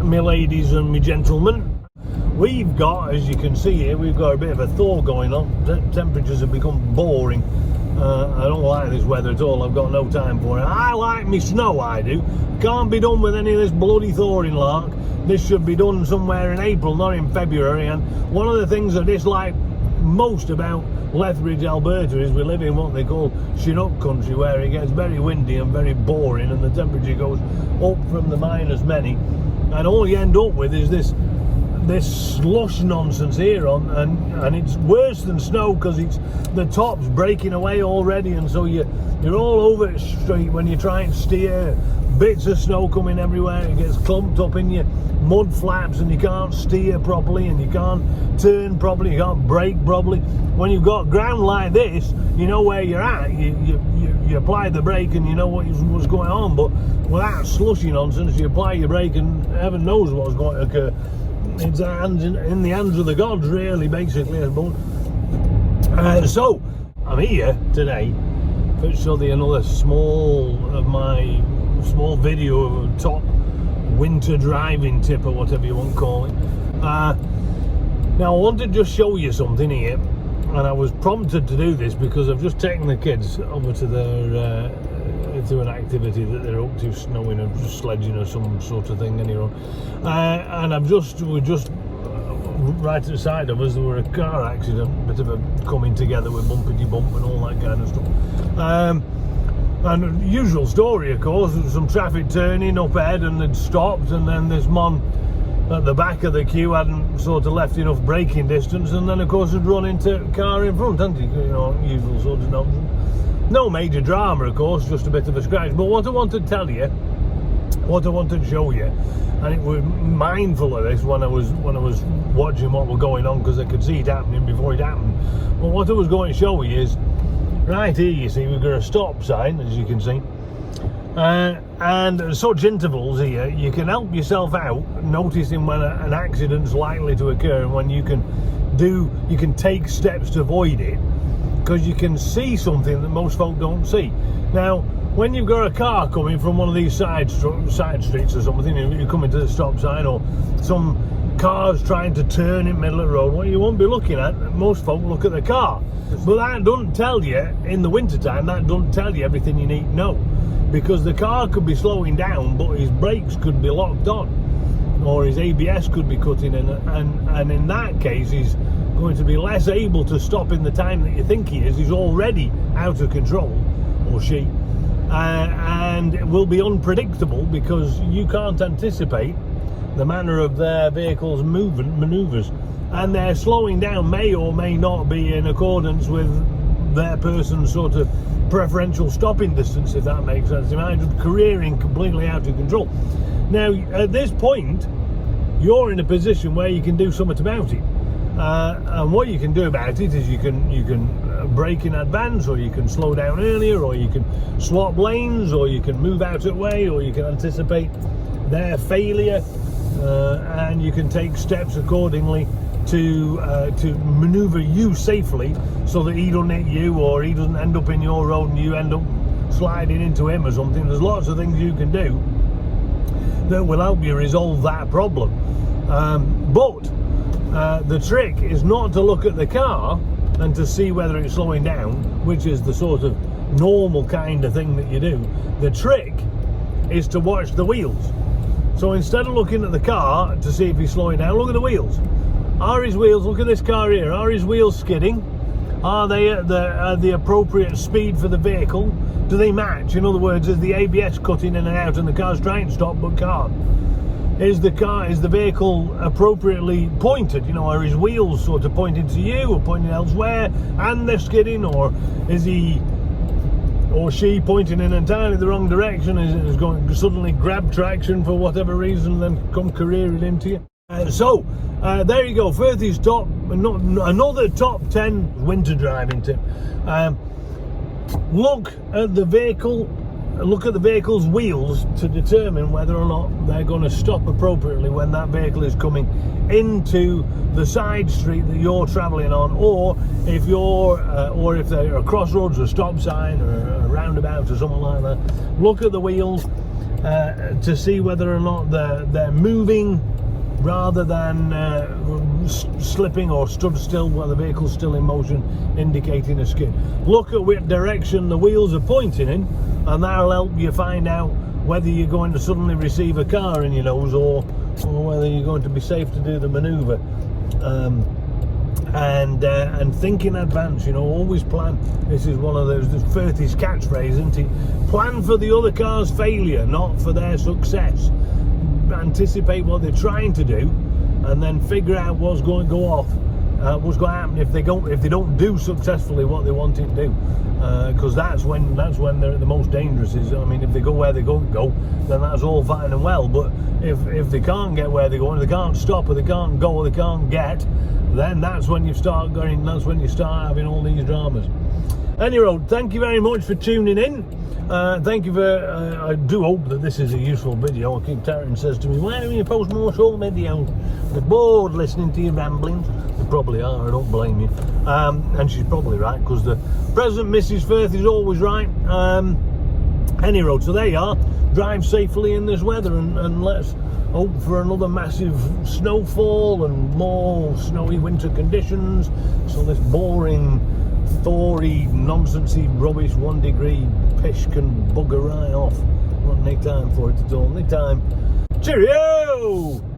my ladies and my gentlemen. We've got, as you can see here, we've got a bit of a thaw going on. Temperatures have become boring. I don't like this weather at all. I've got no time for it. I like me snow, I do. Can't be done with any of this bloody thawing lark. This should be done somewhere in April, not in February. And one of the things I dislike most about Lethbridge, Alberta, is we live in what they call Chinook country, where it gets very windy and very boring, and the temperature goes up from the minus many, and all you end up with is this slush nonsense here on, and it's worse than snow because it's the top's breaking away already, and so you're all over the street when you try and steer. Bits of snow coming everywhere, it gets clumped up in your mud flaps, and you can't steer properly, and you can't turn properly, you can't brake properly. When you've got ground like this, you know where you're at, you apply the brake and you know what's going on. But without slushy nonsense, you apply your brake and heaven knows what's going to occur. It's in the hands of the gods, really, basically, I suppose. So I'm here today to show you another small video of a top winter driving tip, or whatever you want to call it. Now I want to just show you something here, and I was prompted to do this because I've just taken the kids over to their to an activity that they're up to, snowing or just sledging or some sort of thing anyway. And we're just right at the side of us, there were a car accident, a bit of a coming together with bumpity bump and all that kind of stuff. And the usual story, of course, some traffic turning up ahead and they'd stopped, and then this man at the back of the queue hadn't sort of left enough braking distance, and then of course had run into a car in front, hadn't he? You know, usual sort of nonsense. No major drama, of course, just a bit of a scratch. But what I wanted to tell you, what I wanted to show you, and it was mindful of this when I was watching what was going on, because I could see it happening before it happened. But what I was going to show you is, right here, you see, we've got a stop sign, as you can see, and at such intervals here, you can help yourself out noticing when an accident's likely to occur, and when you can take steps to avoid it, because you can see something that most folk don't see. Now, when you've got a car coming from one of these side streets or something, you're coming to the stop sign, or some cars trying to turn in the middle of the road, what you won't be looking at, most folk look at the car. But that doesn't tell you, in the winter time, that doesn't tell you everything you need to know, because the car could be slowing down, but his brakes could be locked on, or his ABS could be cutting in, and in that case he's going to be less able to stop in the time that you think he is. He's already out of control, or she, and it will be unpredictable, because you can't anticipate the manner of their vehicle's manoeuvres, and their slowing down may or may not be in accordance with their person's sort of preferential stopping distance, if that makes sense. Imagine careering completely out of control. Now, at this point, you're in a position where you can do something about it. And what you can do about it is you can brake in advance, or you can slow down earlier, or you can swap lanes, or you can move out of the way, or you can anticipate their failure, and you can take steps accordingly to maneuver you safely, so that he doesn't hit you, or he doesn't end up in your road and you end up sliding into him or something. There's lots of things you can do that will help you resolve that problem. But the trick is not to look at the car and to see whether it's slowing down, which is the sort of normal kind of thing that you do. The trick is to watch the wheels. So instead of looking at the car to see if he's slowing down, look at the wheels. Are his wheels, look at this car here, are his wheels skidding? Are they at the appropriate speed for the vehicle? Do they match? In other words, is the ABS cutting in and out and the car's trying to stop but can't? Is the vehicle appropriately pointed? You know, are his wheels sort of pointing to you or pointing elsewhere and they're skidding? Or is he or she pointing in entirely the wrong direction? Is going to suddenly grab traction for whatever reason and then come careering into you? So there you go. Firthy's top, another top 10 winter driving tip. Look at the vehicle's wheels to determine whether or not they're going to stop appropriately when that vehicle is coming into the side street that you're travelling on, or if they're a crossroads or a stop sign or a roundabout or something like that. Look at the wheels to see whether or not they're moving rather than slipping or stood still while the vehicle's still in motion, indicating a skid. Look at which direction the wheels are pointing in, and that'll help you find out whether you're going to suddenly receive a car in your nose or whether you're going to be safe to do the manoeuvre. And think in advance, you know, always plan. This is one of those 30's catchphrase, isn't it? Plan for the other car's failure, not for their success. Anticipate what they're trying to do, and then figure out what's going to go off, what's going to happen if they don't do successfully what they want it to do, because that's when they're the most dangerous. Is, I mean, if they go where they don't go, then that's all fine and well. But if they can't get where they're going, they can't stop, or they can't go, or they can't get, then that's when you start going. That's when you start having all these dramas. Anyway, thank you very much for tuning in. Thank you for, I do hope that this is a useful video. I keep Taryn says to me, why don't you post more short videos? They're bored listening to your ramblings. They probably are, I don't blame you. And she's probably right, because the present Mrs. Firth is always right. Any road, so there you are. Drive safely in this weather, and let's hope for another massive snowfall and more snowy winter conditions, so this boring, Thory, nonsensey, rubbish 1 degree pish can bugger right off. Not any time for it at all. Any time. Cheerio!